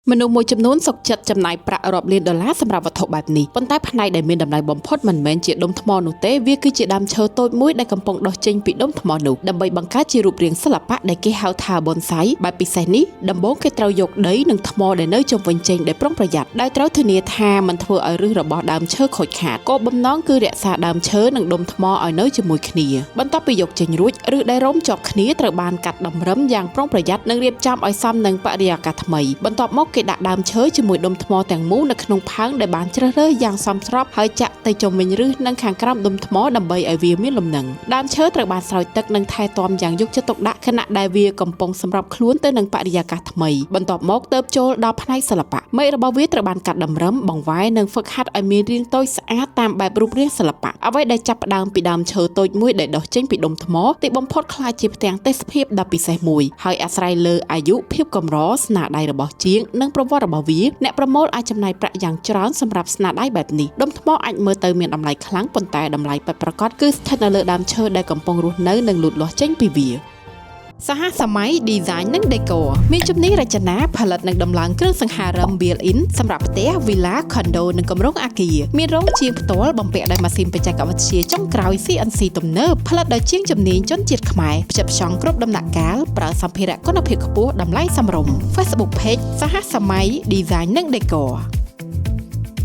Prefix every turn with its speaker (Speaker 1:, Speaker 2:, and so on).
Speaker 1: មនុស្សមួយចំនួនសុខចិត្តចំណាយប្រាក់រាប់លានដុល្លារសម្រាប់វត្ថុបែបនេះប៉ុន្តែផ្នែកដែលមានតម្លៃបំផុតមិនមែនជាដុំថ្មនោះទេវាគឺជាដើមឈើតូចមួយដែលកំពុងដុះចេញពីដុំថ្មនោះដើម្បីបង្កើតជារូបរាងសិល្បៈដែលគេហៅថា bonsai បែបពិសេសនេះដំបូងគេត្រូវយកដីនិងថ្មដែលនៅជុំវិញចេញដោយប្រុងប្រយ័ត្នដោយត្រូវធានាថាមិនធ្វើឲ្យឫសរបស់ដើមឈើខូចខាតគោលបំណងគឺរក្សាដើមឈើនិងដុំថ្មឲ្យនៅជាមួយគ្នាបន្ទាប់ពីយកចេញរួចឬដែលរោមជាប់គ្នាត្រូវបានកាត់តម្រឹមយ៉ាងប្រុងប្រយ័ត្ននិងរៀបចំឲ្យសមនឹងបរិយាកាសថ្មីបន្ទាប់មកគេដាក់ដើមឈើជាមួយដុំថ្មទាំងមូលនៅក្នុងផើងដែលបានជ្រើសរើសយ៉ាងសមស្របហើយចាក់ទៅជុំវិញឫសនិងខាងក្រោមដុំថ្មដើម្បីឲ្យវាមានលំនឹងដើមឈើត្រូវបានស្រោចទឹកនិងថែទាំយ៉ាងយកចិត្តទុកដាក់ខណៈដែលវាកំពុងសម្របខ្លួនទៅនឹងបរិយាកាសថ្មីបន្ទាប់មកទើបចូលដល់ផ្នែកសិល្បៈមែករបស់វាត្រូវបានកាត់តម្រឹមបង្វែរនិងហ្វឹកហាត់ឲ្យមានរាងតូចស្អាតតាមបែបរូបរាងសិល្បៈអ្វីដែលចាប់ផ្ដើមពីដើមឈើតូចមួយដែលដុះចេញពីដុំថ្មទីបំផុតក្លាយជាផ្ទាំងទេសភាពដ៏ពិសេសមួយហើយអាស្រ័យលើអាយុភាពកម្រស្នាដៃរបស់ជាងនិងប្រវត្តិរបស់វាអ្នកប្រមូលអាចចំណាយប្រាក់យ៉ាងច្រើនសម្រាប់ស្នាដៃបែបនេះដុំថ្មអាចមើលទៅមានតម្លៃខ្លាំងប៉ុន្តែតម្លៃពិតប្រាកដគឺស្ថិតនៅលើដើមឈើដែលកំពុងរស់នៅនិងលូតលាស់ចេញពីវាសហសម័យ design និង decor មានជំនាញរចនាផលិតនិងដំឡើងគ្រឿងសង្ហារឹម built-in សម្រាប់ផ្ទះ villa condo និងគម្រោងអគារមានរោងជាងផ្ទាល់បំពាក់ដោយម៉ាស៊ីនបច្ចេកវិទ្យាចុងក្រោយ CNC ទំនើបផលិតដោយជាងជំនាញជនជាតិខ្មែរផ្ចិតផ្ចង់គ្រប់ដំណាក់កាលប្រើសម្ភារៈគុណភាពខ្ពស់តម្លៃសមរម្យ Facebook Page សហសម័យ design និង decor